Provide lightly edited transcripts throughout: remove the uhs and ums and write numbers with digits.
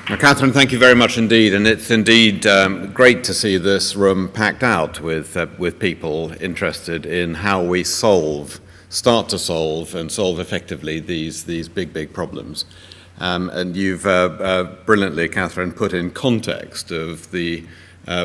Now, Catherine, thank you very much indeed, and it's indeed great to see this room packed out with people interested in how we start to solve and solve effectively these big problems. And you've brilliantly, Catherine, put in context of the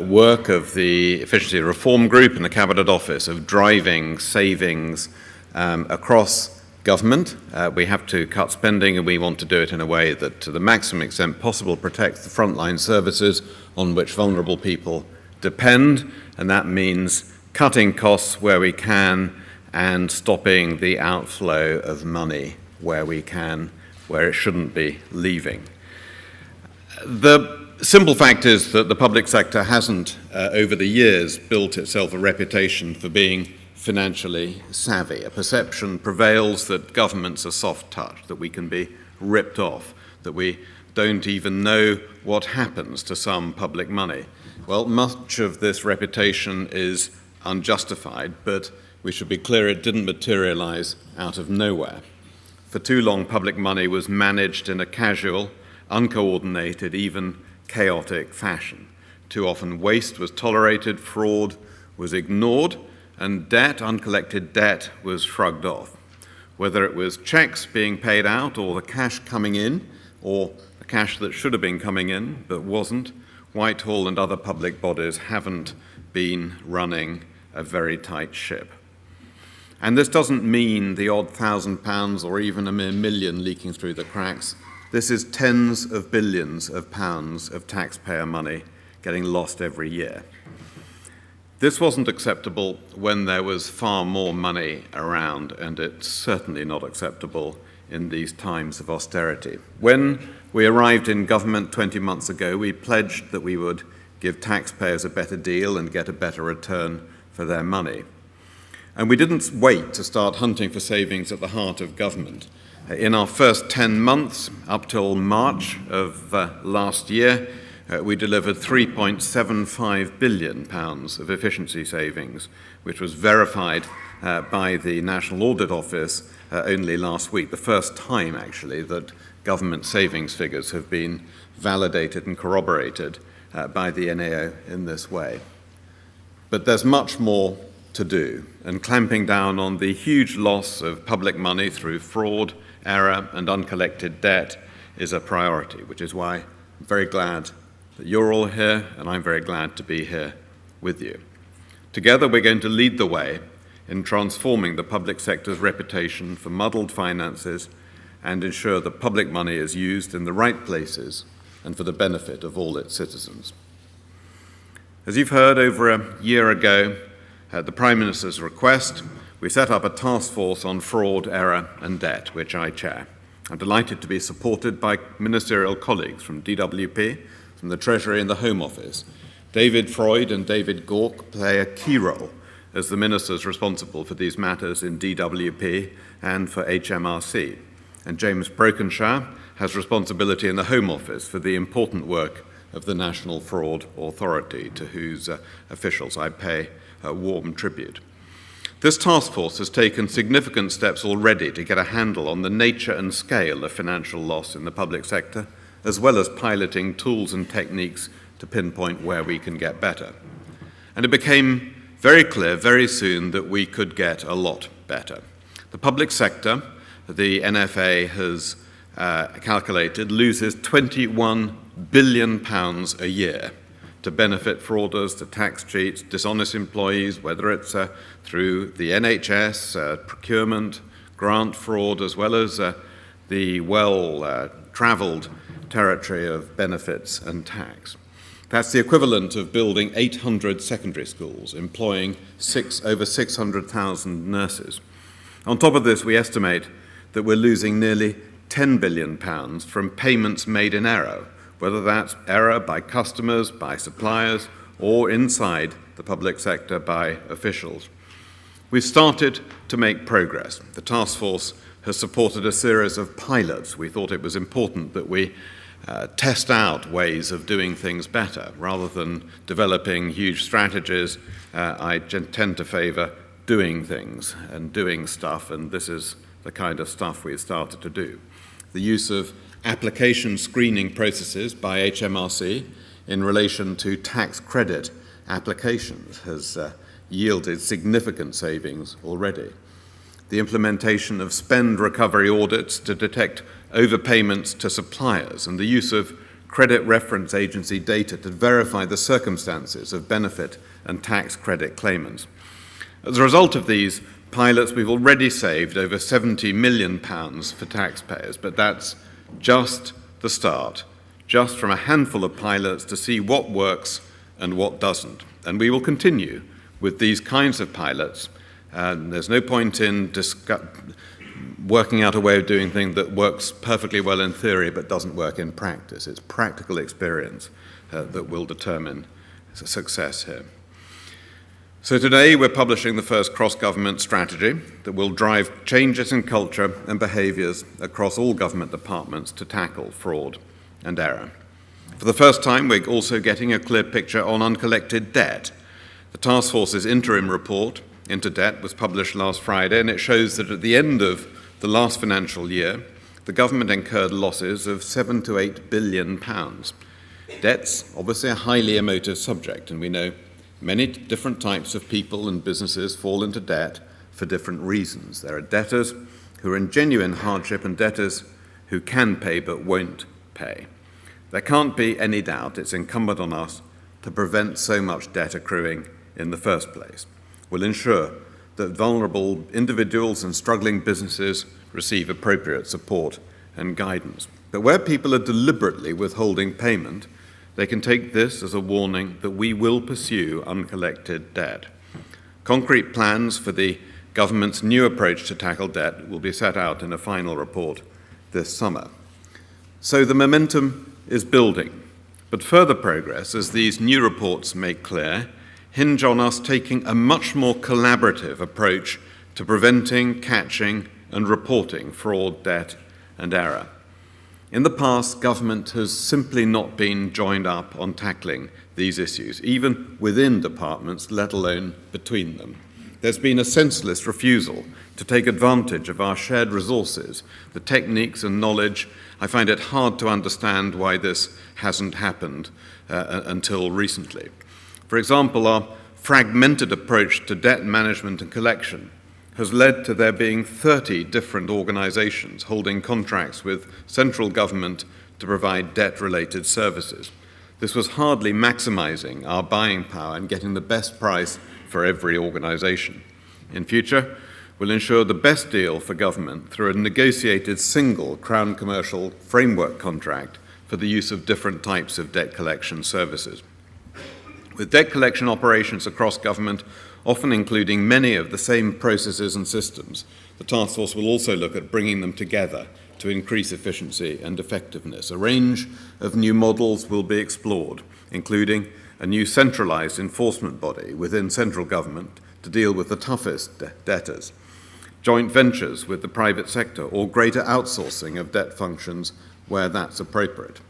work of the Efficiency Reform Group and the Cabinet Office of driving savings across government. We have to cut spending, and we want to do it in a way that, to the maximum extent possible, protects the frontline services on which vulnerable people depend, and that means cutting costs where we can and stopping the outflow of money where we can, where it shouldn't be leaving. The simple fact is that the public sector hasn't, over the years, built itself a reputation for being financially savvy. A perception prevails that governments are soft touch, that we can be ripped off, that we don't even know what happens to some public money. Well, much of this reputation is unjustified, but we should be clear it didn't materialize out of nowhere. For too long, public money was managed in a casual, uncoordinated, even chaotic fashion. Too often waste was tolerated, fraud was ignored, and debt, uncollected debt, was shrugged off. Whether it was checks being paid out or the cash coming in, or the cash that should have been coming in but wasn't, Whitehall and other public bodies haven't been running a very tight ship. And this doesn't mean the odd £1,000 or even a mere million leaking through the cracks. This is tens of billions of pounds of taxpayer money getting lost every year. This wasn't acceptable when there was far more money around, and it's certainly not acceptable in these times of austerity. When we arrived in government 20 months ago, we pledged that we would give taxpayers a better deal and get a better return for their money. And we didn't wait to start hunting for savings at the heart of government. In our first 10 months, up till March of last year, we delivered £3.75 billion of efficiency savings, which was verified by the National Audit Office only last week, the first time, actually, that government savings figures have been validated and corroborated by the NAO in this way. But there's much more to do, and clamping down on the huge loss of public money through fraud, error, and uncollected debt is a priority, which is why I'm very glad that you're all here, and I'm very glad to be here with you. Together, we're going to lead the way in transforming the public sector's reputation for muddled finances and ensure that public money is used in the right places and for the benefit of all its citizens. As you've heard, over a year ago, at the Prime Minister's request, we set up a task force on fraud, error, and debt, which I chair. I'm delighted to be supported by ministerial colleagues from DWP, from the Treasury and the Home Office. David Freud and David Gork play a key role as the ministers responsible for these matters in DWP and for HMRC. And James Brokenshire has responsibility in the Home Office for the important work of the National Fraud Authority, to whose officials I pay a warm tribute. This task force has taken significant steps already to get a handle on the nature and scale of financial loss in the public sector, as well as piloting tools and techniques to pinpoint where we can get better. And it became very clear very soon that we could get a lot better. The public sector, the NFA has calculated, loses £21 billion a year to benefit frauders, to tax cheats, dishonest employees, whether it's through the NHS, procurement, grant fraud, as well as the well-travelled territory of benefits and tax. That's the equivalent of building 800 secondary schools, employing over 600,000 nurses. On top of this, we estimate that we're losing nearly £10 billion from payments made in error, whether that's error by customers, by suppliers, or inside the public sector by officials. We've started to make progress. The task force has supported a series of pilots. We thought it was important that we test out ways of doing things better. Rather than developing huge strategies, I tend to favour doing things and doing stuff, and this is the kind of stuff we've started to do. The use of application screening processes by HMRC in relation to tax credit applications has yielded significant savings already. The implementation of spend recovery audits to detect overpayments to suppliers and the use of credit reference agency data to verify the circumstances of benefit and tax credit claimants. As a result of these pilots, we've already saved over £70 million for taxpayers, but that's just the start, just from a handful of pilots to see what works and what doesn't. And we will continue with these kinds of pilots. There's no point in working out a way of doing things that works perfectly well in theory but doesn't work in practice. It's practical experience that will determine success here. So today we're publishing the first cross-government strategy that will drive changes in culture and behaviours across all government departments to tackle fraud and error. For the first time, we're also getting a clear picture on uncollected debt. The task force's interim report into debt was published last Friday, and it shows that at the end of the last financial year, the government incurred losses of £7 to £8 billion. Debt's obviously a highly emotive subject, and we know many different types of people and businesses fall into debt for different reasons. There are debtors who are in genuine hardship and debtors who can pay but won't pay. There can't be any doubt it's incumbent on us to prevent so much debt accruing in the first place. We'll ensure that vulnerable individuals and struggling businesses receive appropriate support and guidance. But where people are deliberately withholding payment, they can take this as a warning that we will pursue uncollected debt. Concrete plans for the government's new approach to tackle debt will be set out in a final report this summer. So the momentum is building, but further progress, as these new reports make clear, hinge on us taking a much more collaborative approach to preventing, catching, and reporting fraud, debt, and error. In the past, government has simply not been joined up on tackling these issues, even within departments, let alone between them. There's been a senseless refusal to take advantage of our shared resources, the techniques and knowledge. I find it hard to understand why this hasn't happened until recently. For example, our fragmented approach to debt management and collection has led to there being 30 different organisations holding contracts with central government to provide debt-related services. This was hardly maximising our buying power and getting the best price for every organisation. In future, we'll ensure the best deal for government through a negotiated single Crown Commercial framework contract for the use of different types of debt collection services. With debt collection operations across government often including many of the same processes and systems, the task force will also look at bringing them together to increase efficiency and effectiveness. A range of new models will be explored, including a new centralised enforcement body within central government to deal with the toughest debtors, joint ventures with the private sector, or greater outsourcing of debt functions where that's appropriate.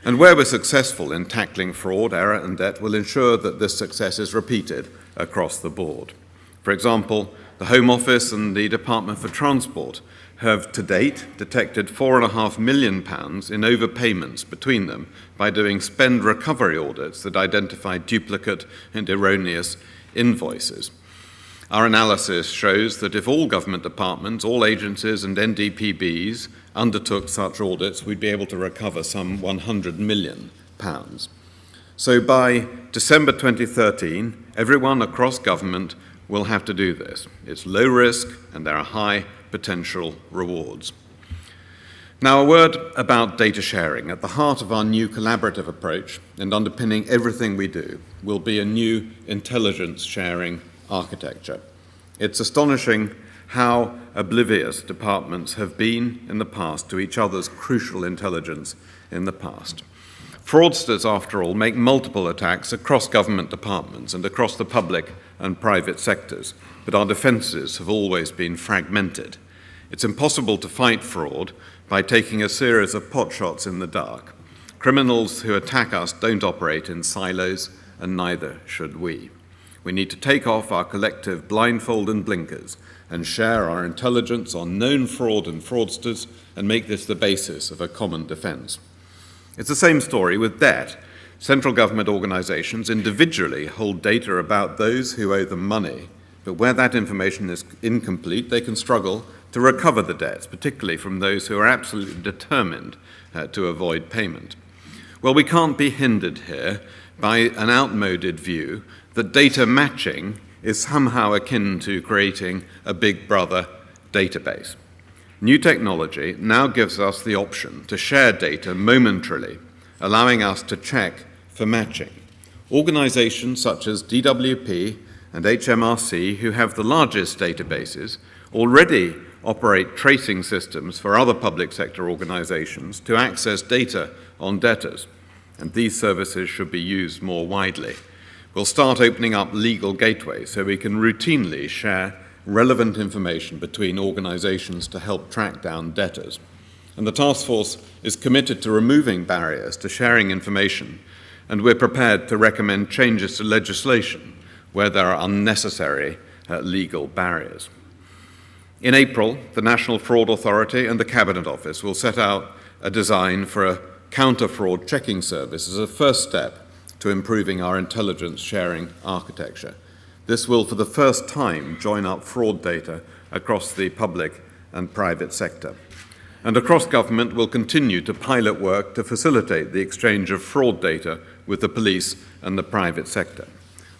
And where we're successful in tackling fraud, error and debt, we'll ensure that this success is repeated across the board. For example, the Home Office and the Department for Transport have to date detected £4.5 million in overpayments between them by doing spend recovery audits that identify duplicate and erroneous invoices. Our analysis shows that if all government departments, all agencies and NDPBs undertook such audits, we'd be able to recover some £100 million. So by December 2013, everyone across government will have to do this. It's low risk and there are high potential rewards. Now, a word about data sharing. At the heart of our new collaborative approach and underpinning everything we do will be a new intelligence sharing architecture. It's astonishing how oblivious departments have been in the past to each other's crucial intelligence in the past. Fraudsters, after all, make multiple attacks across government departments and across the public and private sectors, but our defences have always been fragmented. It's impossible to fight fraud by taking a series of potshots in the dark. Criminals who attack us don't operate in silos, and neither should we. We need to take off our collective blindfold and blinkers and share our intelligence on known fraud and fraudsters and make this the basis of a common defence. It's the same story with debt. Central government organisations individually hold data about those who owe them money, but where that information is incomplete, they can struggle to recover the debts, particularly from those who are absolutely determined to avoid payment. Well, we can't be hindered here by an outmoded view that data matching is somehow akin to creating a Big Brother database. New technology now gives us the option to share data momentarily, allowing us to check for matching. Organisations such as DWP and HMRC, who have the largest databases, already operate tracing systems for other public sector organisations to access data on debtors, and these services should be used more widely. We'll start opening up legal gateways so we can routinely share relevant information between organisations to help track down debtors. And the task force is committed to removing barriers to sharing information, and we're prepared to recommend changes to legislation where there are unnecessary legal barriers. In April, the National Fraud Authority and the Cabinet Office will set out a design for a counter-fraud checking service as a first step to improving our intelligence sharing architecture. This will, for the first time, join up fraud data across the public and private sector. And across government, we'll continue to pilot work to facilitate the exchange of fraud data with the police and the private sector.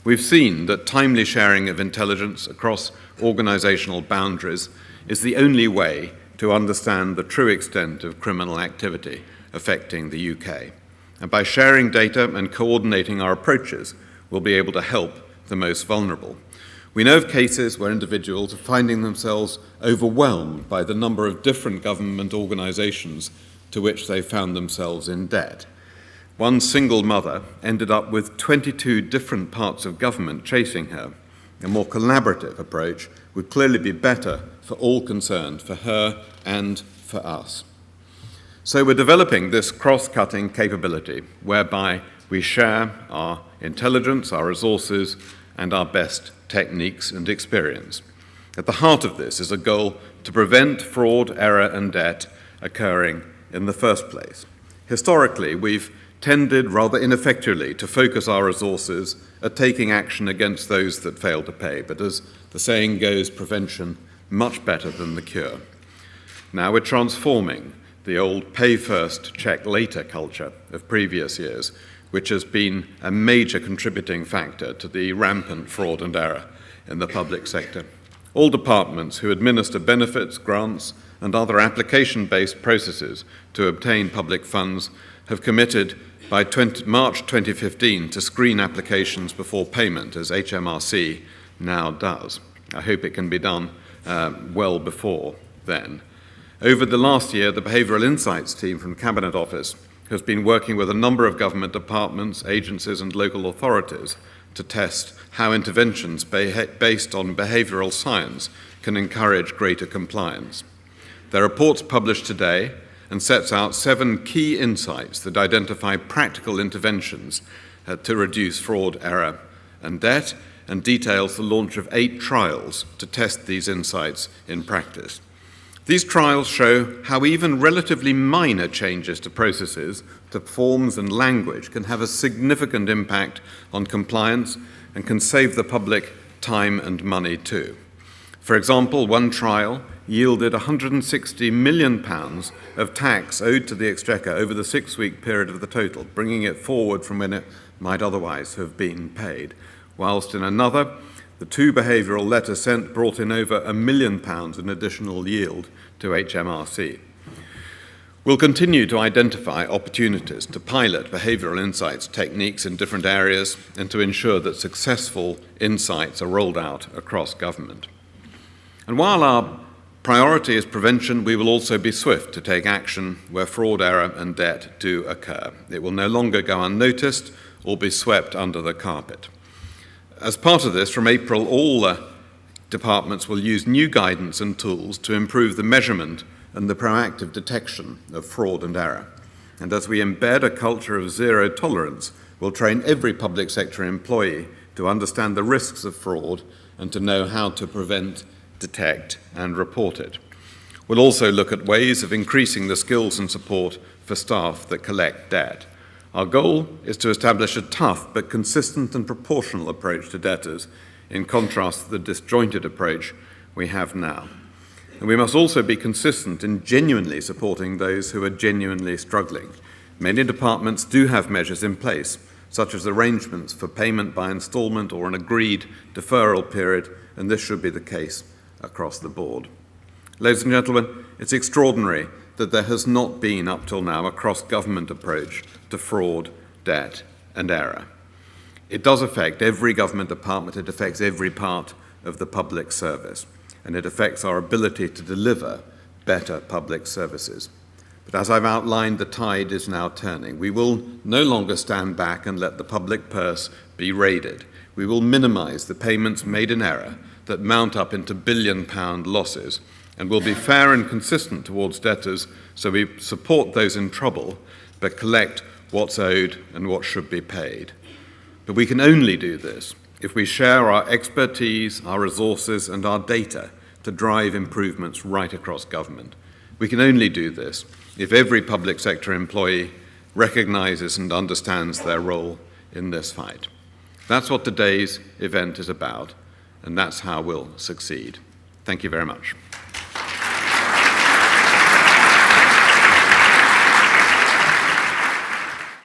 We've seen that timely sharing of intelligence across organisational boundaries is the only way to understand the true extent of criminal activity affecting the UK. And by sharing data and coordinating our approaches, we'll be able to help the most vulnerable. We know of cases where individuals are finding themselves overwhelmed by the number of different government organisations to which they found themselves in debt. One single mother ended up with 22 different parts of government chasing her. A more collaborative approach would clearly be better for all concerned, for her and for us. So we're developing this cross-cutting capability whereby we share our intelligence, our resources, and our best techniques and experience. At the heart of this is a goal to prevent fraud, error, and debt occurring in the first place. Historically, we've tended rather ineffectually to focus our resources at taking action against those that fail to pay, but as the saying goes, prevention much better than the cure. Now we're transforming the old pay first, check later culture of previous years, which has been a major contributing factor to the rampant fraud and error in the public sector. All departments who administer benefits, grants, and other application-based processes to obtain public funds have committed by March 2015 to screen applications before payment, as HMRC now does. I hope it can be done well before then. Over the last year, the Behavioural Insights team from Cabinet Office has been working with a number of government departments, agencies and local authorities to test how interventions based on behavioural science can encourage greater compliance. Their report's published today and sets out 7 key insights that identify practical interventions to reduce fraud, error and debt, and details the launch of 8 trials to test these insights in practice. These trials show how even relatively minor changes to processes, to forms and language can have a significant impact on compliance and can save the public time and money too. For example, one trial yielded £160 million of tax owed to the Exchequer over the 6-week period of the total, bringing it forward from when it might otherwise have been paid, whilst in another, the 2 behavioural letters sent brought in over £1 million in additional yield to HMRC. We'll continue to identify opportunities to pilot behavioural insights techniques in different areas and to ensure that successful insights are rolled out across government. And while our priority is prevention, we will also be swift to take action where fraud, error and debt do occur. It will no longer go unnoticed or be swept under the carpet. As part of this, from April, all departments will use new guidance and tools to improve the measurement and the proactive detection of fraud and error. And as we embed a culture of zero tolerance, we'll train every public sector employee to understand the risks of fraud, and to know how to prevent, detect, and report it. We'll also look at ways of increasing the skills and support for staff that collect debt. Our goal is to establish a tough but consistent and proportional approach to debtors, in contrast to the disjointed approach we have now. And we must also be consistent in genuinely supporting those who are genuinely struggling. Many departments do have measures in place, such as arrangements for payment by instalment or an agreed deferral period, and this should be the case across the board. Ladies and gentlemen, it's extraordinary that there has not been up till now a cross-government approach to fraud, debt, and error. It does affect every government department, it affects every part of the public service, and it affects our ability to deliver better public services. But as I've outlined, the tide is now turning. We will no longer stand back and let the public purse be raided. We will minimize the payments made in error that mount up into billion-pound losses, and will be fair and consistent towards debtors, so we support those in trouble, but collect what's owed and what should be paid. But we can only do this if we share our expertise, our resources, and our data to drive improvements right across government. We can only do this if every public sector employee recognizes and understands their role in this fight. That's what today's event is about, and that's how we'll succeed. Thank you very much.